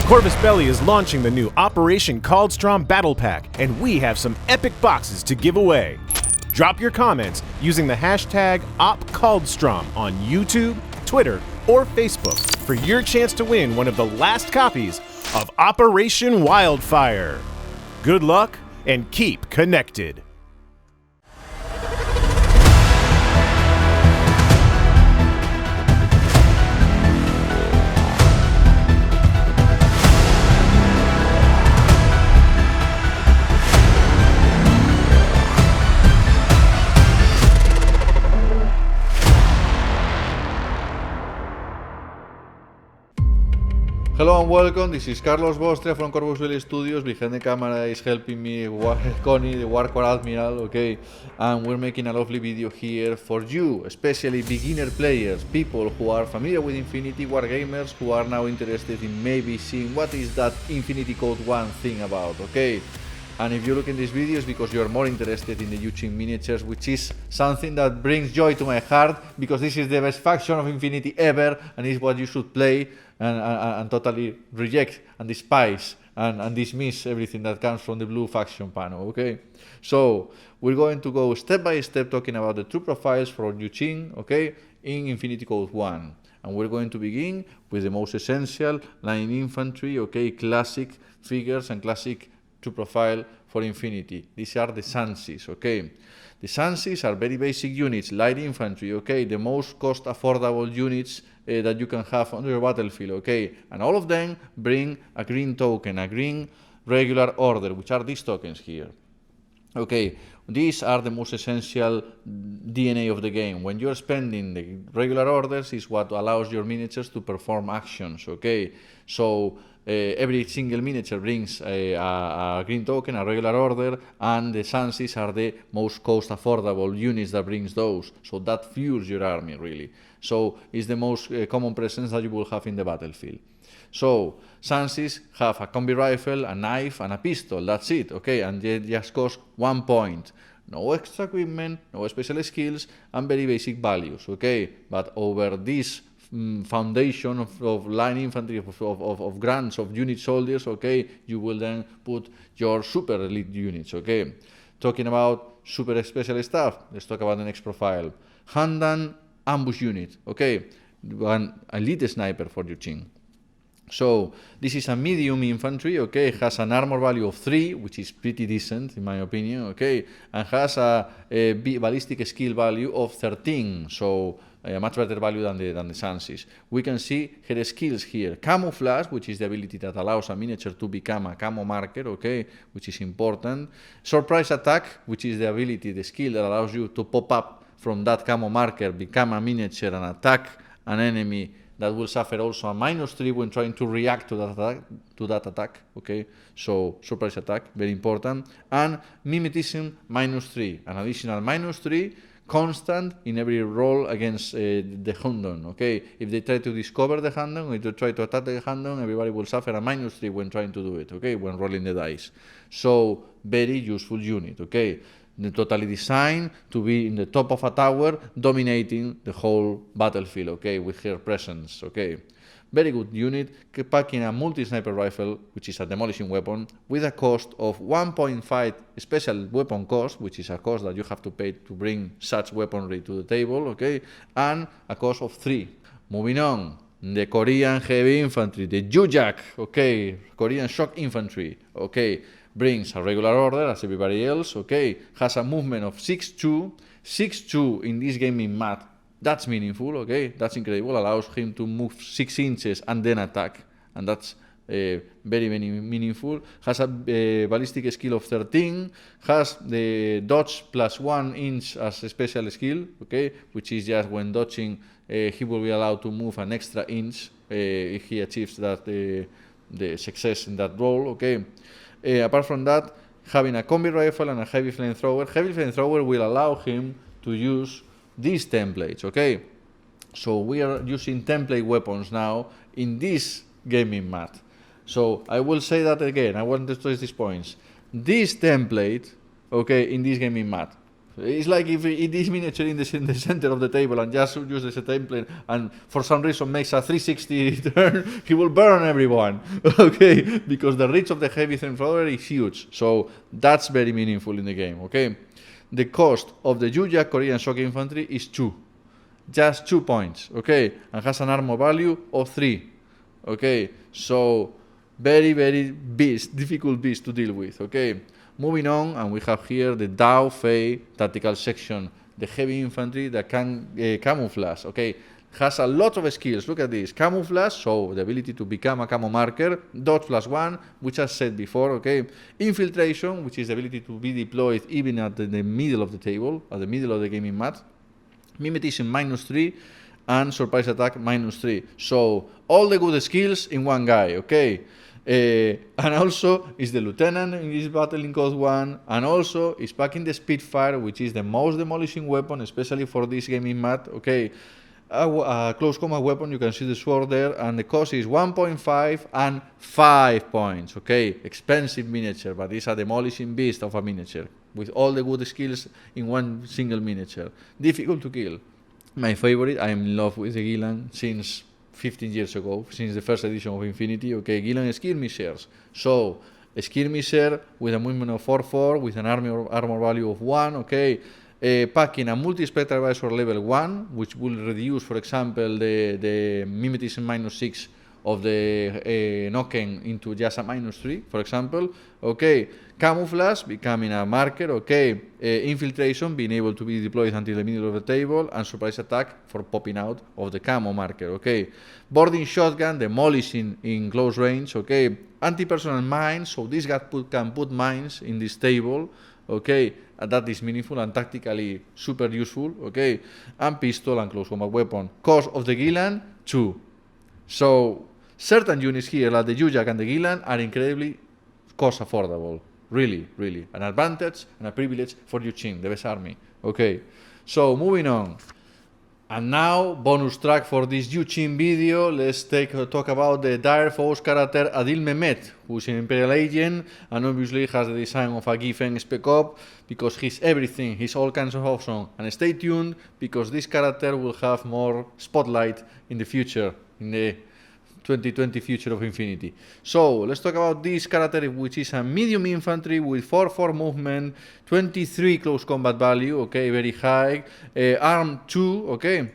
Corvus Belli is launching the new Operation Kaldstrom Battle Pack, and we have some epic boxes to give away. Drop your comments using the hashtag OpKaldstrom on YouTube, Twitter, or Facebook for your chance to win one of the last copies of Operation Wildfire. Good luck and keep connected. Hello and welcome, this is Carlos Bostria from Corvus Belli Studios. Behind the camera is helping me Connie, the Warcore Admiral, okay? And we're making a lovely video here for you, especially beginner players, people who are familiar with Infinity, wargamers who are now interested in maybe seeing what is that Infinity CodeOne thing about, okay? And if you look in these videos because you are more interested in the Yu Jing miniatures, which is something that brings joy to my heart because this is the best faction of Infinity ever and is what you should play and totally reject and despise and dismiss everything that comes from the blue faction panel, okay? So we're going to go step by step talking about the true profiles for Yu Jing, okay, in Infinity CodeOne. And we're going to begin with the most essential line infantry, okay, classic figures and classic true profile for Infinity. These are the Zhanshis, okay? The Zhanshis are very basic units, light infantry, okay? The most cost affordable units that you can have on your battlefield, okay? And all of them bring a green token, a green regular order, which are these tokens here. Okay, these are the most essential DNA of the game. When you're spending the regular orders is what allows your miniatures to perform actions, okay? So every single miniature brings a green token, a regular order, and the Zhanshis are the most cost affordable units that brings those. So that fuels your army, really. So it's the most common presence that you will have in the battlefield. So Zhanshis have a combi rifle, a knife, and a pistol. That's it, okay? And they just cost 1 point. No extra equipment, no special skills, and very basic values, okay? But over this foundation of line infantry, of grants, of unit soldiers, okay, you will then put your super elite units, okay? Talking about super special stuff, let's talk about the next profile. Handan ambush unit, okay? One elite sniper for Yu Jing. So this is a medium infantry, okay, it has an armor value of 3, which is pretty decent in my opinion, okay, and has a ballistic skill value of 13, so a much better value than the Zhanshis. We can see her skills here. Camouflage, which is the ability that allows a miniature to become a camo marker, okay, which is important. Surprise attack, which is the ability, the skill that allows you to pop up from that camo marker, become a miniature and attack an enemy that will suffer also a -3 when trying to react to that attack, okay? So surprise attack, very important. And mimetism -3, an additional -3 constant in every roll against the Hundon, okay? If they try to discover the Hundon, if they try to attack the Hundon, everybody will suffer a -3 when trying to do it, okay? When rolling the dice. So very useful unit, okay? Totally designed to be in the top of a tower, dominating the whole battlefield, okay, with her presence, okay. Very good unit, packing a multi-sniper rifle, which is a demolishing weapon, with a cost of 1.5 special weapon cost, which is a cost that you have to pay to bring such weaponry to the table, okay, and a cost of 3. Moving on, the Korean heavy infantry, the Jujak, okay, Korean shock infantry, okay, brings a regular order as everybody else, okay, has a movement of 6'2", 6'2" in this gaming mat, that's meaningful, okay, that's incredible, allows him to move 6 inches and then attack, and that's very, very meaningful, has a ballistic skill of 13, has the dodge plus 1 inch as a special skill, okay, which is just when dodging, he will be allowed to move an extra inch if he achieves that the success in that role, okay. Apart from that, having a combi rifle and a heavy flamethrower. Heavy flamethrower will allow him to use these templates, okay? So we are using template weapons now in this gaming mat. So I will say that again, I want to stress these points. This template, okay, in this gaming mat, It's like if this miniature in the center of the table and just use the template and for some reason makes a 360 turn, he will burn everyone, okay? Because the reach of the heavy flamethrower is huge, so that's very meaningful in the game, okay? The cost of the Yu Jing Korean shock infantry is 2. Just 2 points, okay? And has an armor value of 3, okay? So, very, very difficult beast to deal with, okay? Moving on, and we have here the Daofei tactical section, the heavy infantry that can camouflage, okay? Has a lot of skills, look at this. Camouflage, so the ability to become a camo marker. Dodge +1, which I said before, okay? Infiltration, which is the ability to be deployed even at the middle of the table, at the middle of the gaming mat. Mimetism -3, and surprise attack -3. So, all the good skills in one guy, okay? And also is the lieutenant in this battle in CodeOne, and also is packing the Spitfire, which is the most demolishing weapon, especially for this gaming mat, okay? A close combat weapon, you can see the sword there, and the cost is 1.5 and 5 points, okay? Expensive miniature, but it's a demolishing beast of a miniature, with all the good skills in one single miniature. Difficult to kill. My favorite, I am in love with the Gulang since 15 years ago, since the first edition of Infinity, okay? Gulang skirmishers. So, a skirmisher with a movement of 4/4, with an armor value of 1, okay? Packing a multi-spectral visor level 1, which will reduce, for example, the mimetism -6 of the Noken into just a -3, for example. Okay, camouflage, becoming a marker. Okay, infiltration, being able to be deployed until the middle of the table, and surprise attack for popping out of the camo marker. Okay, boarding shotgun, demolishing in close range. Okay, anti-personnel mines, so this guy can put mines in this table. Okay, that is meaningful and tactically super useful. Okay, and pistol and close combat weapon. Cost of the Gulang 2. So certain units here, like the Yu Jing and the Gulang, are incredibly cost affordable. Really, really. An advantage and a privilege for Yu Jing, the best army. Okay, so moving on. And now, bonus track for this Yu Jing video, let's talk about the Dire Foes character Adil Mehmet, who's an Imperial agent and obviously has the design of a Giffen Spec Op because he's everything, he's all kinds of awesome. And stay tuned because this character will have more spotlight in the future, in the 2020 future of Infinity. So, let's talk about this character, which is a medium infantry with 4/4 movement, 23 close combat value, okay, very high, arm 2, okay,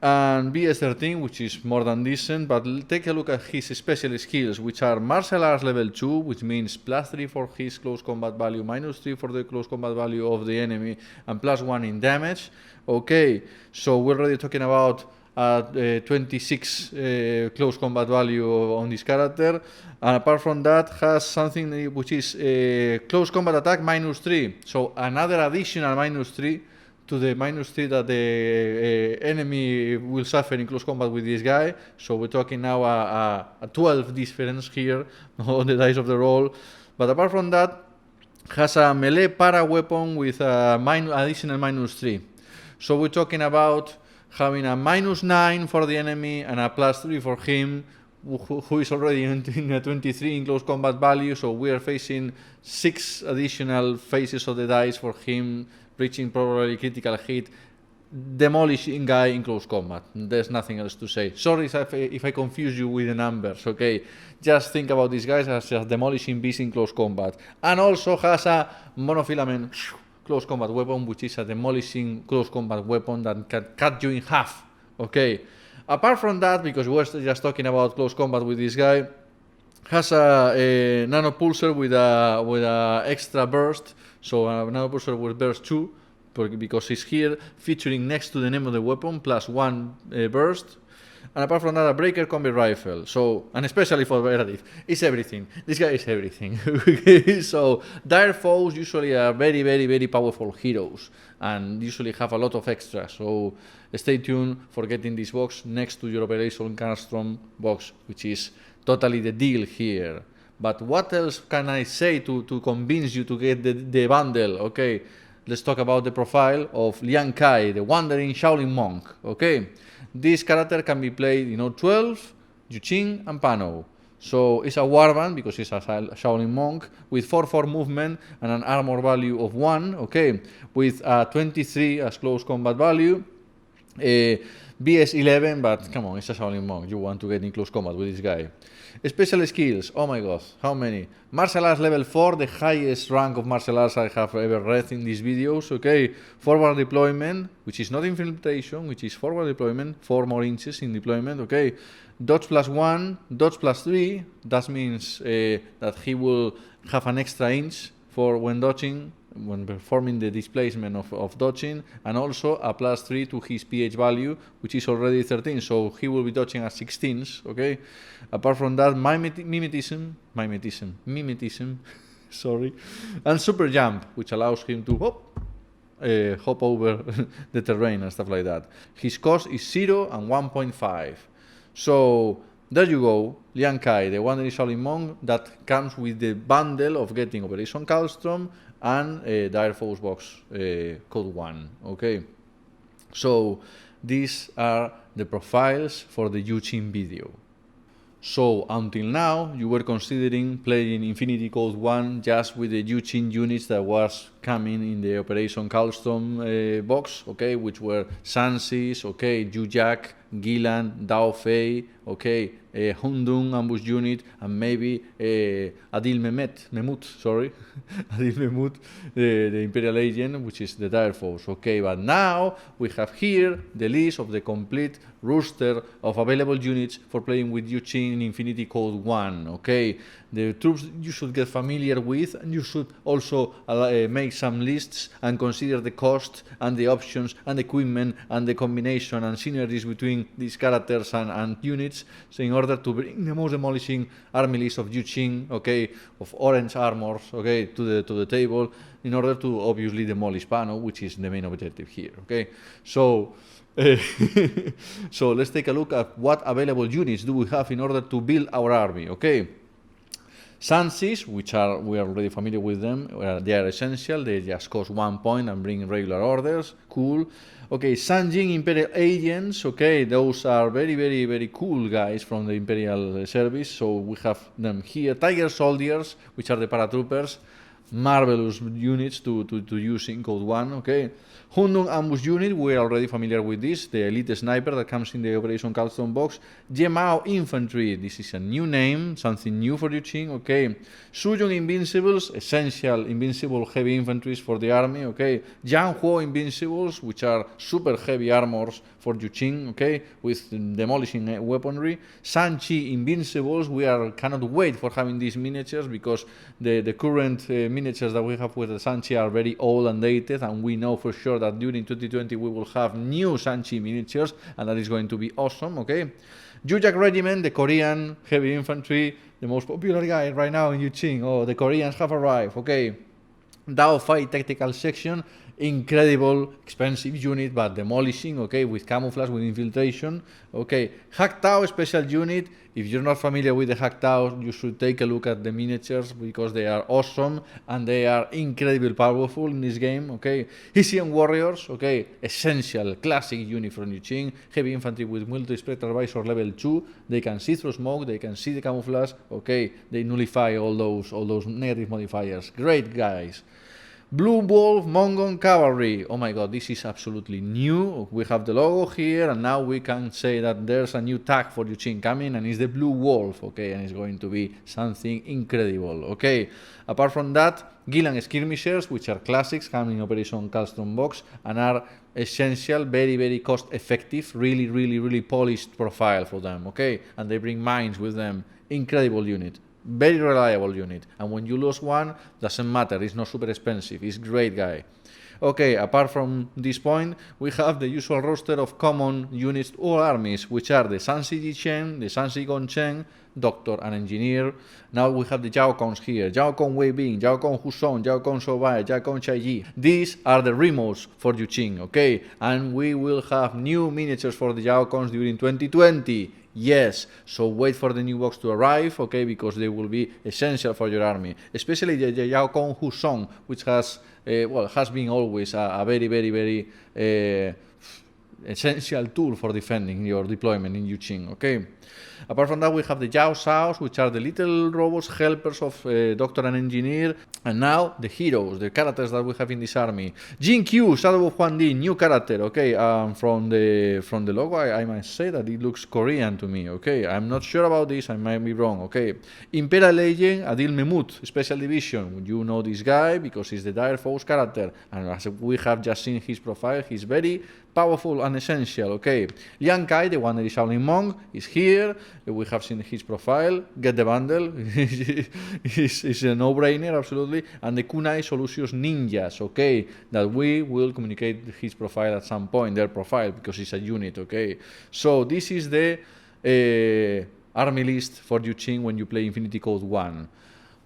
and BS13, which is more than decent, but take a look at his special skills, which are martial arts level 2, which means +3 for his close combat value, -3 for the close combat value of the enemy, and +1 in damage, okay, so we're already talking about 26 close combat value on this character, and apart from that has something which is close combat attack -3, so another additional -3 to the -3 that the enemy will suffer in close combat with this guy. So we're talking now a 12 difference here on the dice of the roll. But apart from that, has a melee para weapon with a additional -3. So we're talking about having a -9 for the enemy and a +3 for him, who is already in a 23 in close combat value. So we are facing 6 additional phases of the dice for him, reaching probably critical hit, demolishing guy in close combat. There's nothing else to say. Sorry if I confuse you with the numbers, okay? Just think about these guys as a demolishing beast in close combat. And also has a monofilament close combat weapon, which is a demolishing close combat weapon that can cut you in half, okay? Apart from that, because we're just talking about close combat with this guy, has a nanopulser with a extra burst, so a nanopulser with burst 2, because it's here featuring next to the name of the weapon, +1 burst. And apart from that, a breaker combi rifle. So, and especially for Meredith, it's everything. This guy is everything. So, Dire Foes usually are very, very, very powerful heroes and usually have a lot of extras. So, stay tuned for getting this box next to your Operation Kaldstrom box, which is totally the deal here. But what else can I say to convince you to get the bundle? Okay, let's talk about the profile of Liang Kai, the wandering Shaolin monk. Okay. This character can be played in O12, Yu Jing, and Pano. So it's a warband because it's a Shaolin monk with 4/4 movement and an armor value of 1, okay, with 23 as close combat value. BS 11, but come on, it's a Shaolin monk. You want to get in close combat with this guy. Special skills, oh my god, how many? Martial arts level 4, the highest rank of martial arts I have ever read in these videos, okay? Forward deployment, which is not infiltration, which is forward deployment, 4 more inches in deployment, okay? Dodge +1, dodge +3, that means that he will have an extra inch for when dodging, when performing the displacement of dodging, and also a +3 to his pH value, which is already 13, so he will be dodging at 16s, okay? Apart from that, mimetism, sorry, and super jump, which allows him to hop over the terrain and stuff like that. His cost is 0 and 1.5. So there you go, Liang Kai, the Wandering Shaolin Monk, that comes with the bundle of getting Operation Kaldstrom and the Air Force box CodeOne, okay? So these are the profiles for the Yu Jing video. So until now, you were considering playing Infinity CodeOne just with the Yu Jing units that was coming in the Operation Kaldstrom box, okay, which were Zhanshi, okay, Yu Jing, Gulang, Daofei, okay, Hundung ambush unit, and maybe Adil Mehmet, sorry, Adil Mehmet, the Imperial agent, which is the Dire Force, okay, but now we have here the list of the complete roster of available units for playing with Yu Jing in Infinity CodeOne, okay, the troops you should get familiar with, and you should also make some lists and consider the cost and the options and the equipment and the combination and synergies between these characters and units, so in order to bring the most demolishing army list of Yu Jing, okay, of orange armors, okay, to the table, in order to obviously demolish Pano, which is the main objective here, okay. So so let's take a look at what available units do we have in order to build our army, okay. Zhanshi, which we are already familiar with them, they are essential, they just cost 1 point and bring regular orders, cool. Okay, Sanjing Imperial Agents, okay, those are very, very, very cool guys from the Imperial Service, so we have them here. Tiger Soldiers, which are the paratroopers, marvelous units to use in CodeOne, okay. Hundung Ambush Unit, we are already familiar with this, the elite sniper that comes in the Operation Kaldstrom box. Jemao Infantry, this is a new name, something new for Yu Jing, okay. Suyong Invincibles, essential invincible heavy infantries for the army, okay. Yan Huo Invincibles, which are super heavy armors for Yu Jing, okay, with demolishing weaponry. Zhanshi Invincibles, we cannot wait for having these miniatures because the current miniatures that we have with the Zhanshi are very old and dated, and we know for sure that during 2020 we will have new Zhanshi miniatures, and that is going to be awesome, okay. Yu Jing Regiment, the Korean heavy infantry, the most popular guy right now in Yu Jing. Oh, the Koreans have arrived, okay. Daofei Tactical Section, incredible, expensive unit, but demolishing, okay, with camouflage, with infiltration, okay. Hack Tao Special Unit, if you're not familiar with the Hack Tao, you should take a look at the miniatures because they are awesome and they are incredibly powerful in this game, okay. Hessian Warriors, okay, essential, classic unit from Yu Jing, heavy infantry with multi-spectral visor level 2, they can see through smoke, they can see the camouflage, okay, they nullify all those negative modifiers, great guys. Blue Wolf Mongol Cavalry, oh my god, this is absolutely new, we have the logo here, and now we can say that there's a new tag for Yu Jing coming, and it's the Blue Wolf, okay, and it's going to be something incredible, okay. Apart from that, Gulang Skirmishers, which are classics, coming in Operation Kaldstrom box, and are essential, very, very cost effective, really, really, really polished profile for them, okay, and they bring mines with them, incredible unit. Very reliable unit, and when you lose one, doesn't matter, it's not super expensive, it's great guy. Okay, apart from this point, we have the usual roster of common units to all armies, which are the Zhanshi Jichen, the Zhanshi Gongchen, Doctor and Engineer. Now we have the Zhao Kongs here, Zhao Kong Wei Bing, Zhao Kong Husong, Zhao Kong Shoubai, Zhao Kong Chai. These are the remotes for Yu Jing, okay, and we will have new miniatures for the Zhao Kongs during 2020. Yes, so wait for the new box to arrive, okay, because they will be essential for your army, especially the Zhao Kong Husong, which has been always a very, very, very essential tool for defending your deployment in Yu Jing, okay? Apart from that, we have the Yao Shaos, which are the little robots, helpers of Doctor and Engineer, and now the heroes, the characters that we have in this army. Jin Q, Shadow of Huan Di, new character, okay? From the logo, I must say that it looks Korean to me, okay? I'm not sure about this, I might be wrong, okay? Imperial Agent, Adil Memut, Special Division. You know this guy because he's the Dire Foes character, and as we have just seen his profile, he's very powerful and essential, okay? Liang Kai, the one that is Shaolin Monk, is here. We have seen his profile. Get the bundle. It's a no-brainer, absolutely. And the Kunai Solutions Ninjas, okay? That we will communicate his profile at some point, their profile, because it's a unit, okay? So this is the army list for Yu Jing when you play Infinity CodeOne.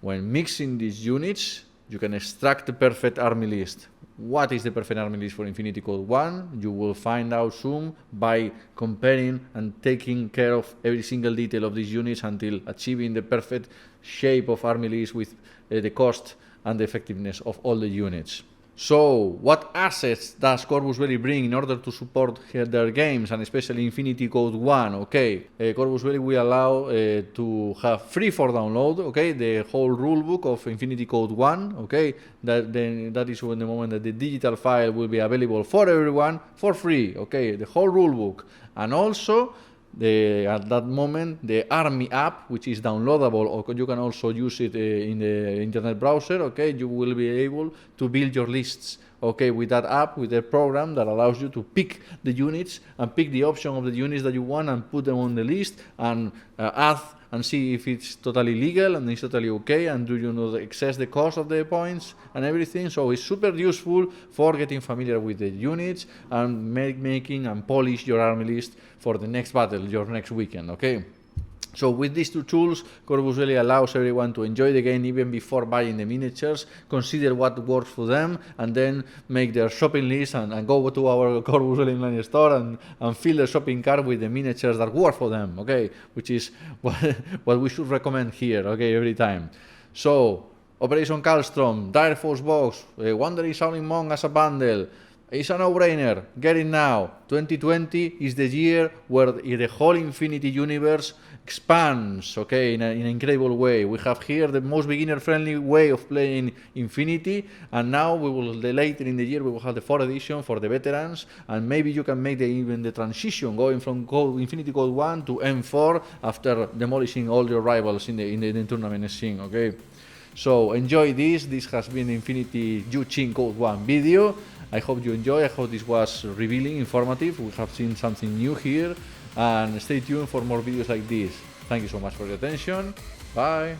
When mixing these units, you can extract the perfect army list. What is the perfect army list for Infinity CodeOne? You will find out soon by comparing and taking care of every single detail of these units until achieving the perfect shape of army list with the cost and the effectiveness of all the units. So, what assets does Corvus Belli bring in order to support their games, and especially Infinity CodeOne? Okay, Corvus Belli will allow to have free for download, okay, the whole rulebook of Infinity CodeOne, okay, that is when the moment that the digital file will be available for everyone for free, okay, the whole rulebook, and also at that moment the army app, which is downloadable, or you can also use it in the internet browser, okay, you will be able to build your lists, okay, with that app, with the program that allows you to pick the units and pick the option of the units that you want and put them on the list and add and see if it's totally legal and it's totally okay, and do you know excess the cost of the points and everything. So it's super useful for getting familiar with the units and making and polish your army list for the next battle, your next weekend, okay? So with these two tools, Corvus Belli allows everyone to enjoy the game even before buying the miniatures, consider what works for them, and then make their shopping list and go to our Corvus Belli online store and fill the shopping cart with the miniatures that work for them, okay? Which is what we should recommend here, okay, every time. So, Operation Kaldstrom, Dire Force box, Wandering Shaolin Monk as a bundle. It's a no-brainer. Get it now. 2020 is the year where the whole Infinity universe expands, okay, in an incredible way. We have here the most beginner-friendly way of playing Infinity, and now we will, later in the year, we will have the 4th edition for the veterans, and maybe you can make even the transition going from Infinity CodeOne to M4 after demolishing all your rivals in the tournament scene, okay? So enjoy this. This has been Infinity Yu Jing CodeOne video. I hope you enjoy. I hope this was revealing, informative. We have seen something new here, and stay tuned for more videos like this. Thank you so much for your attention. Bye.